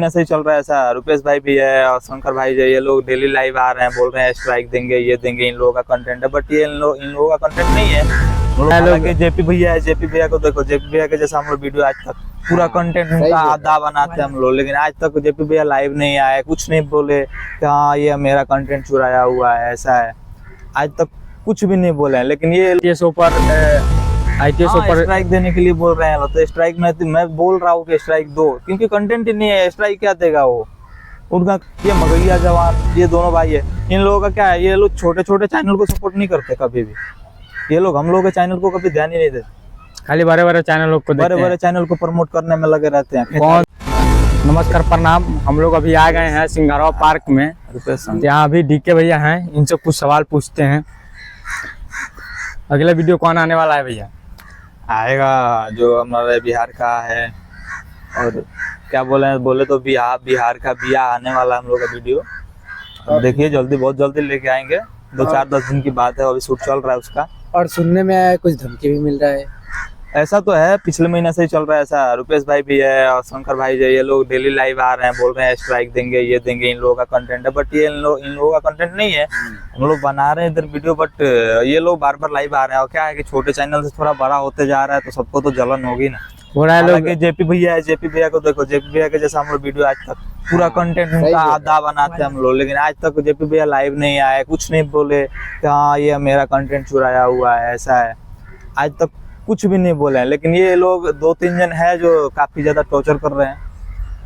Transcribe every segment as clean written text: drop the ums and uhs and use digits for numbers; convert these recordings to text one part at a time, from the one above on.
ऐसे ही चल रहा है ऐसा। रुपेश भाई भी है और शंकर भाई जो ये लोग डेली लाइव आ रहे हैं, बोल रहे हैं स्ट्राइक देंगे, ये देंगे, इन लोगों का कंटेंट है। बट ये इन लोगों का कंटेंट नहीं है। हालांकि जेपी भैया है, जेपी भैया को देखो, जेपी भैया के जैसा हम लोग वीडियो आज तक पूरा कंटेंट उनका आधा बनाते हैं हम लोग, लेकिन आज तक जेपी भैया लाइव नहीं आए, कुछ नहीं बोले कि हाँ ये मेरा कंटेंट चुराया हुआ है, ऐसा है। आज तक कुछ भी नहीं बोले हैं। लेकिन ये ITS पर स्ट्राइक देने के लिए बोल रहे हैं। तो स्ट्राइक मैं बोल रहा हूँ कि स्ट्राइक दो, क्योंकि कंटेंट ही नहीं है। स्ट्राइक क्या देगा वो? उनका ये मगैया जवान, ये दोनों भाई है, इन लोगों का क्या है, ये लोग छोटे छोटे चैनल को सपोर्ट नहीं करते कभी भी। ये लोग हम लोग के चैनल को कभी ध्यान ही नहीं देते, खाली बड़े बड़े चैनल को प्रमोट करने में लगे रहते हैं। नमस्कार, प्रणाम। हम लोग अभी आ गए हैं सिंघारवा पार्क में। यहाँ अभी डीके भैया हैं, इनसे कुछ सवाल पूछते हैं। अगला वीडियो कौन आने वाला है भैया? आएगा जो हमारे बिहार का है, और क्या बोले तो बिहार का बिया आने वाला है हम लोग का वीडियो। देखिए जल्दी, बहुत जल्दी लेके आएंगे। 2-4-10 दिन की बात है, अभी शूट चल रहा है उसका। और सुनने में आया कुछ धमकी भी मिल रहा है। ऐसा तो है, पिछले महीने से ही चल रहा है ऐसा। रुपेश भाई भी है और शंकर भाई जो ये लोग डेली लाइव आ रहे हैं, बोल रहे हैं स्ट्राइक देंगे, ये देंगे, इन लोगों का कंटेंट है। बट ये इन लोगों का कंटेंट नहीं है। हम लोग बना रहे हैं इधर वीडियो, बट ये लोग बार बार लाइव आ रहे हैं। और क्या है कि छोटे चैनल से थोड़ा बड़ा होते जा रहा है, तो सबको तो जलन होगी ना। हालांकि जेपी भैया है, जेपी भैया को देखो, जेपी भैया के जैसा हम लोग वीडियो आज तक पूरा कंटेंट उनका आधा बनाते हैं हम लोग, लेकिन आज तक जेपी भैया लाइव नहीं आए, कुछ नहीं बोले कि हाँ ये मेरा कंटेंट चुराया हुआ है, ऐसा है। आज तक कुछ भी नहीं बोले हैं। लेकिन ये लोग 2-3 जन है जो काफी ज्यादा टॉर्चर कर रहे हैं।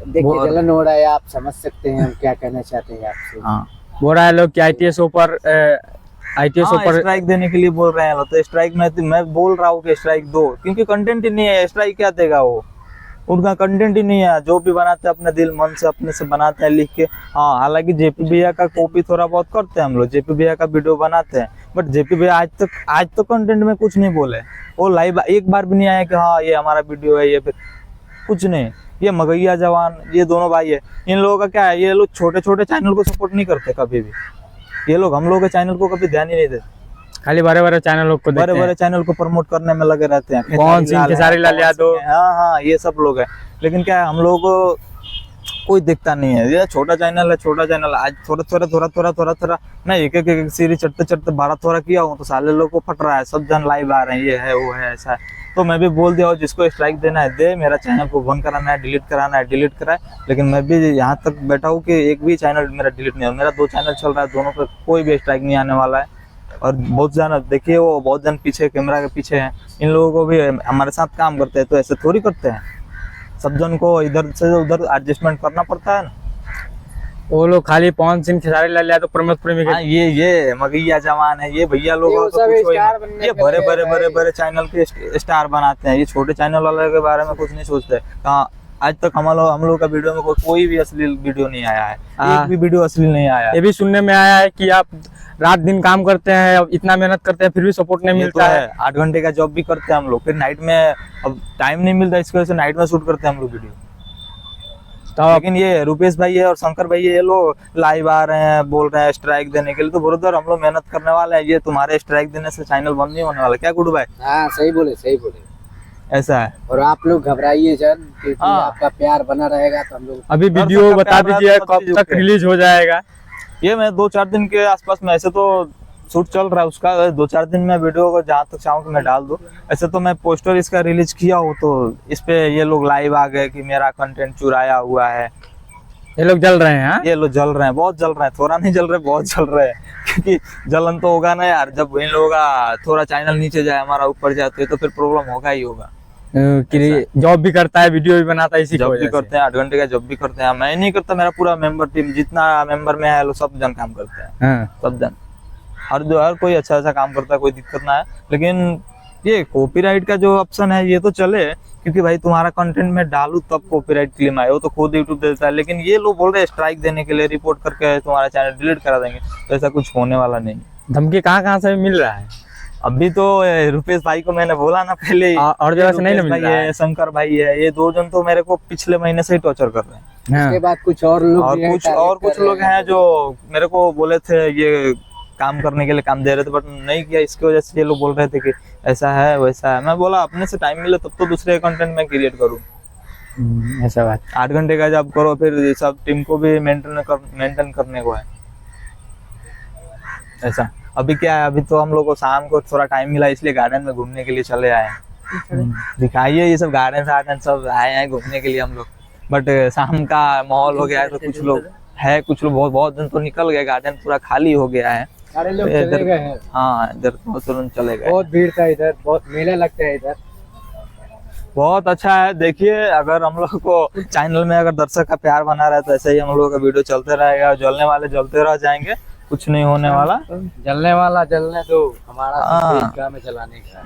देखिए जलन हो रहा है, आप समझ सकते हैं हम क्या कहना चाहते हैं आपसे। हाँ, बोल रहा है लोग कि ITS पर स्ट्राइक देने के लिए बोल रहे हैं। तो स्ट्राइक मैं बोल रहा हूँ कि स्ट्राइक दो, क्योंकि कंटेंट ही नहीं है। स्ट्राइक क्या देगा वो? उनका कंटेंट ही नहीं है। जो भी बनाते हैं अपने दिल मन से, अपने से बनाते हैं लिख के। हाँ, हालांकि जेपी भैया का कॉपी थोड़ा बहुत करते हैं हम लोग, जेपी भैया का वीडियो बनाते हैं। बट जेपी भैया आज तक कंटेंट में कुछ नहीं बोले। वो लाइव एक बार भी नहीं आया कि हाँ ये हमारा वीडियो है, ये फिर कुछ नहीं। ये मगैया जवान, ये दोनों भाई है, इन लोगों का क्या है, ये लोग छोटे छोटे चैनल को सपोर्ट नहीं करते कभी भी। ये लोग हम लोग के चैनल को कभी ध्यान ही नहीं देते, खाली बड़े बड़े चैनल को प्रमोट करने में लगे रहते हैं। कौन सी खेसारी लाल यादव, हाँ ये सब लोग हैं। लेकिन क्या है, हम लोग को कोई दिखता नहीं है। ये छोटा चैनल है, छोटा चैनल। आज थोड़ा मैं एक सीरीज चढ़ते 12 किया हूँ, तो साले लोग को फट रहा है। सब जन लाइव आ रहे हैं, ये है वो है, ऐसा है। तो मैं भी बोल दिया, जिसको स्ट्राइक देना है दे, मेरा चैनल को बंद कराना है, डिलीट कराना है, डिलीट कराए। लेकिन मैं भी यहाँ तक बैठा हूँ कि एक भी चैनल मेरा डिलीट नहीं हो। मेरा 2 चैनल चल रहा है, दोनों पे कोई भी स्ट्राइक नहीं आने वाला है। और बहुत जन देखिए, वो बहुत जन पीछे कैमरा के पीछे हैं। इन लोगों को भी हमारे साथ काम करते हैं, तो ऐसे थोड़ी करते हैं। सब जन को इधर से उधर एडजस्टमेंट करना पड़ता है ना। वो लोग खाली पवन सिंह, खेसारी लाल यादव, प्रमोद प्रेमी। हाँ, ये मगैया जवान है, ये भैया लोग ये बड़े चैनल के स्टार बनाते हैं। ये छोटे चैनल वाले के बारे में कुछ नहीं सोचते। कहाँ आज तक हम लोग का वीडियो में कोई भी अश्लील वीडियो नहीं आया है, एक भी वीडियो अश्लील नहीं आया। ये भी सुनने में आया है कि आप रात दिन काम करते हैं, इतना मेहनत करते हैं, फिर भी सपोर्ट नहीं मिलता है। 8 घंटे का जॉब भी करते हैं हम लोग, फिर नाइट में अब टाइम नहीं मिलता, इसकी वजह से नाइट में शूट करते हैं हम लोग वीडियो। तो लेकिन ये रुपेश भाई है और शंकर भाई है, ये लोग लाइव आ रहे हैं, बोल रहे हैं स्ट्राइक देने के लिए। तो ब्रदर, हम लोग मेहनत करने वाले हैं। ये तुम्हारे स्ट्राइक देने से चैनल बंद नहीं होने वाला। क्या गुड भाई? हाँ, सही बोले, ऐसा है। और आप लोग घबराइए जन, क्योंकि आपका प्यार बना रहेगा। तो हम लोग अभी वीडियो बता दीजिए कब तक रिलीज हो जाएगा? ये मैं 2-4 दिन के आसपास में, ऐसे तो शूट चल रहा है उसका, 2-4 दिन में वीडियो को जहाँ तक चाहूँ कि मैं डाल दूँ। ऐसे तो मैं पोस्टर इसका रिलीज किया हूँ, तो इस पे ये लोग लाइव आ गए कि मेरा कंटेंट चुराया हुआ है। ये लोग जल रहे हैं। ये लोग जल रहे हैं, बहुत जल रहे हैं। थोड़ा नहीं जल रहे, बहुत जल रहे हैं। क्योंकि जलन तो होगा ना यार, जब इन लोगों का थोड़ा चैनल नीचे जाए, हमारा ऊपर जाते तो फिर प्रॉब्लम होगा ही होगा। जॉब भी करता है, वीडियो भी बनाता है, इसी जॉब भी करते हैं, 8 घंटे का जॉब भी करते हैं। मैं नहीं करता, मेरा पूरा मेंबर टीम जितना मेंबर में है, सब जन काम करते हैं। सब जन, हर कोई अच्छा काम करता है, कोई दिक्कत ना है। लेकिन ये कॉपीराइट का जो ऑप्शन है, ये तो चले, क्योंकि भाई तुम्हारा कंटेंट में डालू तब कॉपीराइट क्लेम आए, वो तो खुद यूट्यूब देता है। लेकिन ये लोग बोल रहे हैं स्ट्राइक देने के लिए, रिपोर्ट करके तुम्हारा चैनल डिलीट करा देंगे। तो ऐसा कुछ होने वाला नहीं। धमकी कहाँ से मिल रहा है? अभी तो रुपेश भाई को मैंने बोला ना पहले, और जगह से नहीं मिल रहा है। शंकर भाई है, ये 2 जन तो मेरे को पिछले महीने से ही टॉर्चर कर रहे हैं। उसके बाद कुछ और लोग कुछ लोग हैं जो मेरे को बोले थे ये काम करने के लिए, काम दे रहे थे, बट नहीं किया। इसकी वजह से ये लोग बोल रहे थे कि ऐसा है वैसा है। मैं बोला अपने से टाइम मिले तब तो दूसरे कंटेंट में क्रिएट करूँ। ऐसा बात। 8 घंटे का जॉब करो, फिर ये सब टीम को भी मेंटेन करने को है ऐसा। अभी क्या है, अभी तो हम लोग को शाम को थोड़ा टाइम मिला इसलिए गार्डन में घूमने के लिए चले आए हैं। दिखाइए ये सब गार्डन सब आए हैं घूमने के लिए हम लोग, बट शाम का माहौल हो गया है तो कुछ लोग बहुत बहुत दिन तो निकल गए, गार्डन पूरा खाली हो गया है। सारे लोग इधर- चले गए हैं, हाँ इधर तो तुरंत चले गए। बहुत भीड़ था इधर, बहुत मेला लगता है इधर। बहुत अच्छा है। देखिए अगर हम लोग को चैनल में अगर दर्शक का प्यार बना रहा है तो ऐसे ही हम लोग का वीडियो चलते रहेगा, जलने वाले जलते रह जाएंगे, कुछ नहीं होने वाला। जलने वाला जलने दो, हमारा हाँ। सिर्फ एक काम है चलाने का।